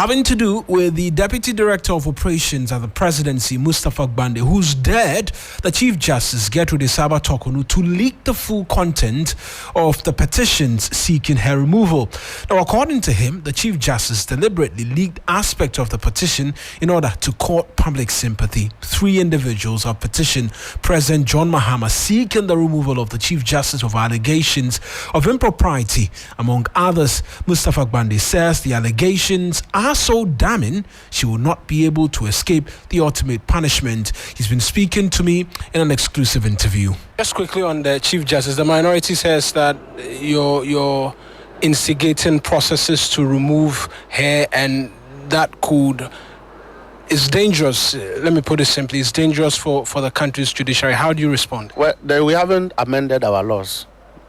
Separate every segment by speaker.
Speaker 1: having to do with the Deputy Director of Operations at the Presidency, Mustapha Gbande, who's dared the Chief Justice Gertrude Torkornoo to leak the full content of the petitions seeking her removal. Now, according to him, the Chief Justice deliberately leaked aspects of the petition in order to court public sympathy. 3 individuals have petitioned President John Mahama seeking the removal of the Chief Justice of allegations of impropriety. Among others, Mustapha Gbande says the allegations are so damning she will not be able to escape the ultimate punishment. He's been speaking to me in an exclusive interview. Just quickly on the Chief Justice, the minority says that you're instigating processes to remove her, and that is dangerous. Let me put it simply, it's dangerous for the country's judiciary. How do you respond?
Speaker 2: Well, we haven't amended our laws.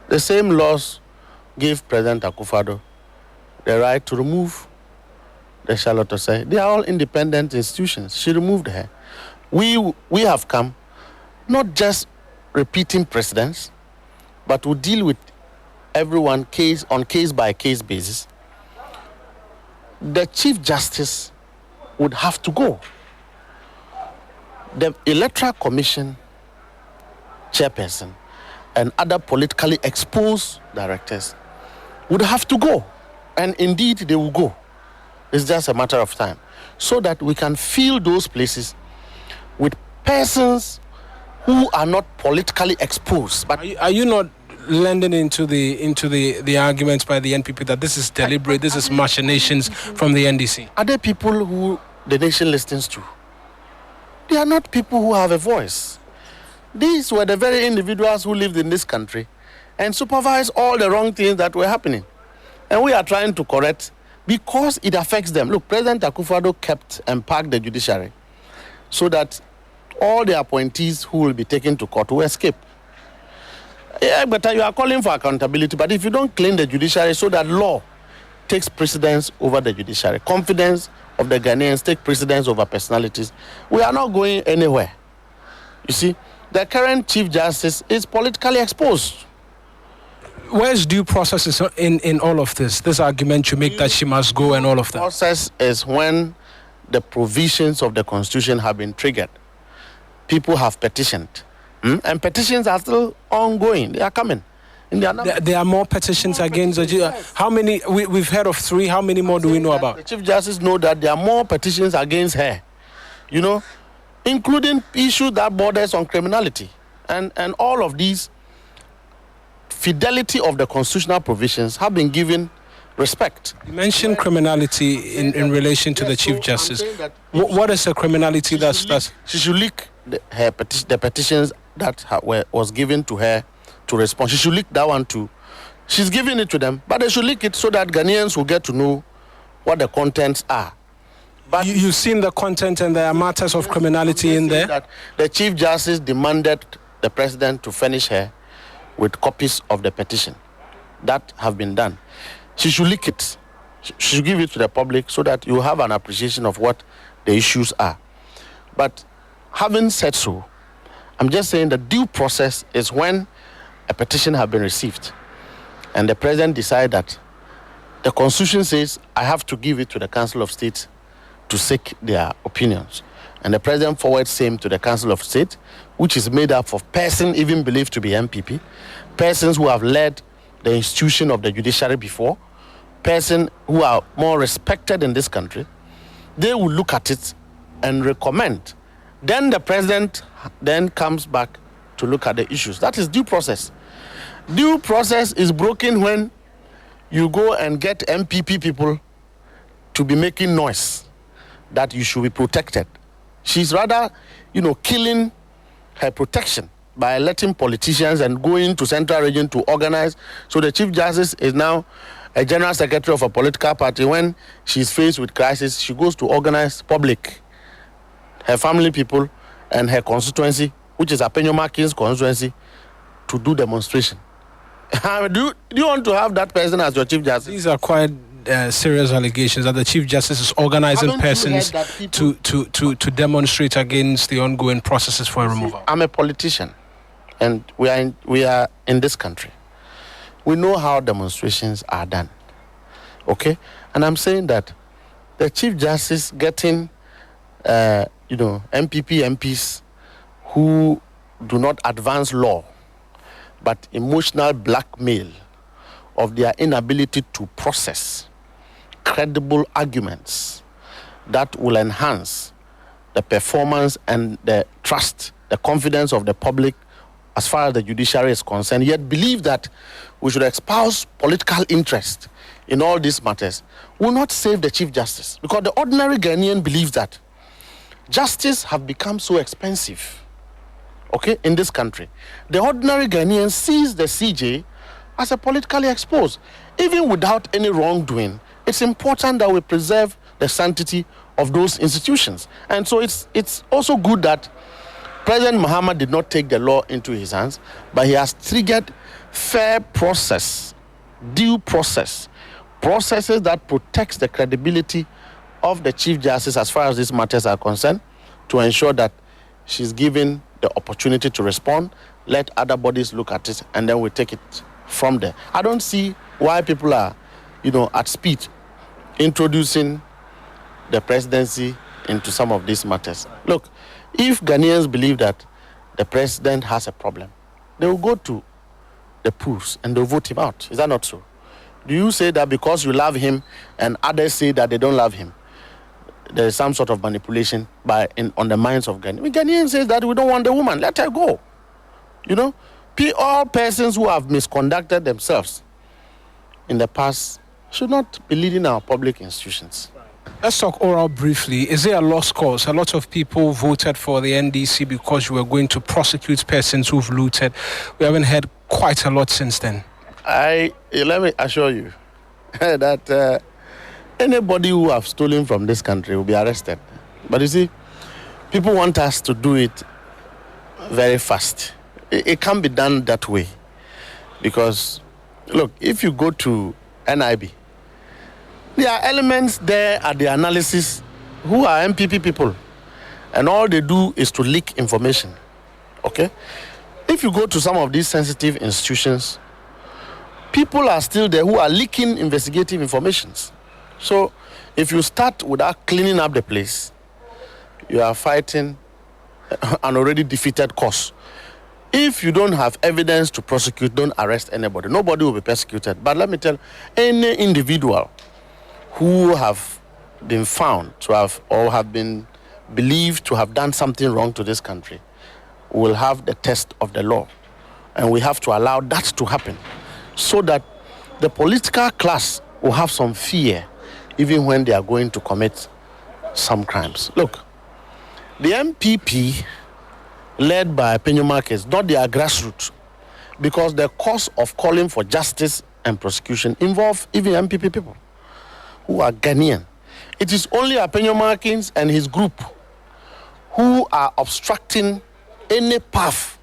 Speaker 2: The same laws give President Akufo-Addo the right to remove the Charlotte Osei. They are all independent institutions. She removed her. We have come not just repeating precedents, but to deal with everyone on case-by-case basis. The Chief Justice would have to go. The Electoral Commission chairperson and other politically exposed directors would have to go. And indeed, they will go. It's just a matter of time. So that we can fill those places with persons who are not politically exposed. But
Speaker 1: are you not lending into the arguments by the NPP that this is deliberate, this is machinations from the NDC?
Speaker 2: Are there people who the nation listens to? They are not people who have a voice. These were the very individuals who lived in this country and supervised all the wrong things that were happening. And we are trying to correct because it affects them. Look, President Akufo-Addo kept and packed the judiciary so that all the appointees who will be taken to court will escape. Yeah, but you are calling for accountability, but if you don't clean the judiciary so that law takes precedence over the judiciary, confidence of the Ghanaians take precedence over personalities, we are not going anywhere. You see, the current Chief Justice is politically exposed.
Speaker 1: Where's due process in all of this argument you make that she must go and all of that?
Speaker 2: Process is when the provisions of the Constitution have been triggered. People have petitioned. And petitions are still ongoing. They are coming.
Speaker 1: There are more petitions against the judge. How many? We've heard of 3. How many more do we know about?
Speaker 2: The Chief Justice knows that there are more petitions against her, including issues that borders on criminality. And all of these, fidelity of the constitutional provisions have been given respect.
Speaker 1: You mentioned criminality in relation to the Chief Justice. What is the criminality that's...
Speaker 2: She should leak the petitions that was given to her to respond. She should leak that one too. She's giving it to them, but they should leak it so that Ghanaians will get to know what the contents are.
Speaker 1: But you've seen the content and there are matters of criminality in there?
Speaker 2: That the Chief Justice demanded the President to furnish her with copies of the petition. That have been done. She should leak it. She should give it to the public so that you have an appreciation of what the issues are. But having said so, I'm just saying the due process is when a petition has been received and the President decides that the Constitution says I have to give it to the Council of State to seek their opinions. And the President forwards same to the Council of State, which is made up of persons even believed to be MPP, persons who have led the institution of the judiciary before, persons who are more respected in this country. They will look at it and recommend. Then the President then comes back to look at the issues. That is due process. Due process is broken when you go and get MPP people to be making noise that you should be protected. She's rather, killing her protection by letting politicians and going to Central Region to organize. So the Chief Justice is now a General Secretary of a political party. When she's faced with crisis, she goes to organize public, her family people and her constituency, which is Apenyoma King's constituency, to do demonstration. Do you want to have that person as your Chief Justice?
Speaker 1: These are quite serious allegations that the Chief Justice is organizing persons to demonstrate against the ongoing processes for a removal.
Speaker 2: I'm a politician, and we are in this country. We know how demonstrations are done. Okay? And I'm saying that the Chief Justice getting, MPs who do not advance law, but emotional blackmail of their inability to process credible arguments that will enhance the performance and the trust, the confidence of the public as far as the judiciary is concerned, yet believe that we should espouse political interest in all these matters, will not save the Chief Justice. Because the ordinary Ghanaian believes that justice have become so expensive, in this country. The ordinary Ghanaian sees the CJ as a politically exposed. Even without any wrongdoing, it's important that we preserve the sanctity of those institutions. And so it's also good that President Muhammad did not take the law into his hands, but he has triggered fair process, due process, processes that protects the credibility of the Chief Justice as far as these matters are concerned, to ensure that she's given the opportunity to respond, let other bodies look at it, and then we take it from there. I don't see why people are, at speed introducing the presidency into some of these matters. Look, if Ghanaians believe that the president has a problem, they will go to the polls and they'll vote him out. Is that not so? Do you say that because you love him and others say that they don't love him, there is some sort of manipulation on the minds of Ghanaians? Ghanaians say that we don't want the woman, let her go. All persons who have misconducted themselves in the past should not be leading our public institutions.
Speaker 1: Let's talk oral briefly. Is it a lost cause? A lot of people voted for the NDC because you were going to prosecute persons who've looted. We haven't heard quite a lot since then.
Speaker 2: Let me assure you that anybody who have stolen from this country will be arrested. But you see, people want us to do it very fast. It can't be done that way. Because, look, if you go to NIB, there are elements there at the analysis who are MPP people. And all they do is to leak information. If you go to some of these sensitive institutions, people are still there who are leaking investigative informations. So if you start without cleaning up the place, you are fighting an already defeated cause. If you don't have evidence to prosecute, don't arrest anybody. Nobody will be persecuted. But let me tell you, any individual who have been found to have or have been believed to have done something wrong to this country will have the test of the law. And we have to allow that to happen so that the political class will have some fear even when they are going to commit some crimes. Look, the MPP led by Penyuma is not their grassroots, because the cause of calling for justice and prosecution involve even MPP people who are Ghanaian. It is only Penyuma and his group who are obstructing any path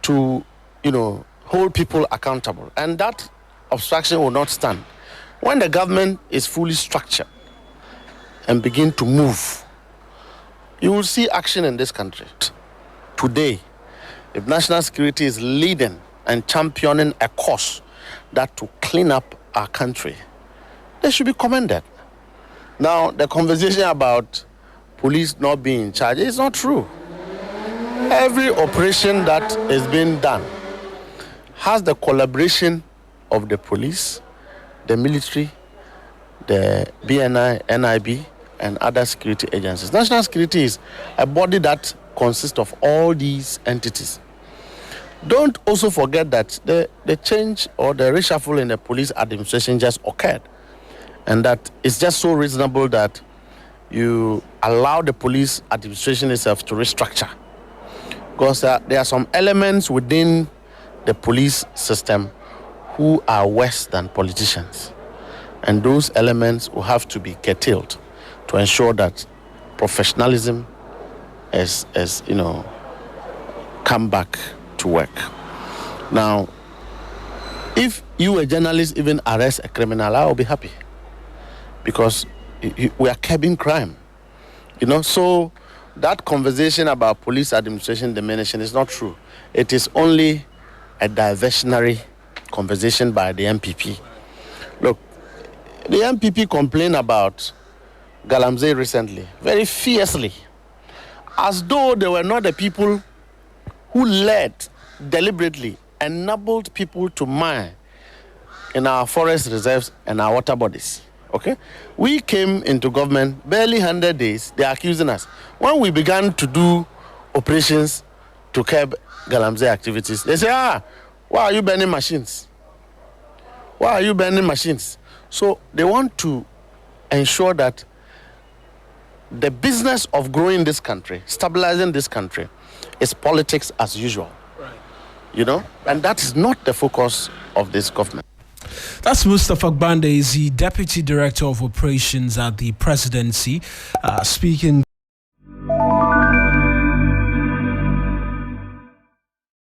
Speaker 2: to, hold people accountable. And that obstruction will not stand. When the government is fully structured and begin to move, you will see action in this country. Today, if national security is leading and championing a cause that to clean up our country, they should be commended. Now, the conversation about police not being in charge is not true. Every operation that is being done has the collaboration of the police, the military, the BNI, NIB, and other security agencies. National security is a body that consists of all these entities. Don't also forget that the change or the reshuffle in the police administration just occurred, and that it's just so reasonable that you allow the police administration itself to restructure, because there are some elements within the police system who are worse than politicians, and those elements will have to be curtailed to ensure that professionalism is come back to work. Now, if you, a journalist, even arrest a criminal, I will be happy, because we are curbing crime. So that conversation about police administration diminishing is not true. It is only a diversionary conversation by the MPP. Look, the MPP complain about Galamsey recently, very fiercely, as though they were not the people who led deliberately, enabled people to mine in our forest reserves and our water bodies. Okay? We came into government barely 100 days, they're accusing us. When we began to do operations to curb Galamsey activities, they say, why are you burning machines? Why are you burning machines? So they want to ensure that the business of growing this country, stabilizing this country, is politics as usual. Right. You know? And that is not the focus of this government.
Speaker 1: That's Mustapha Gbande, is the Deputy Director of Operations at the Presidency, speaking